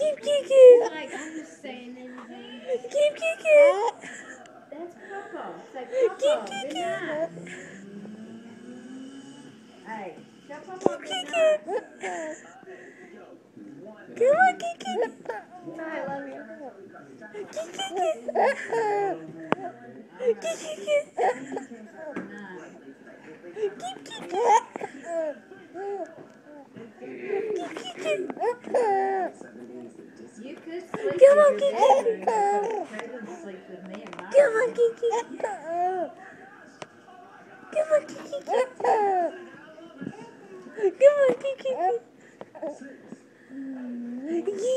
Keep kicking. Like, I'm just saying anything. Keep kicking. That's Papa. It's like, Keep Papa, good kicking. night. Hey, tell Papa Keep good kicking. night. Come on, Kiki. No, I love you. Keep kicking. Keep kicking. Keep kicking. Keep kicking. You could sleep Come on, in your Kiki. bedroom because Craven sleeps with me in my Come on, room. Kiki. Come on, Kiki. Come on, Kiki. Kiki.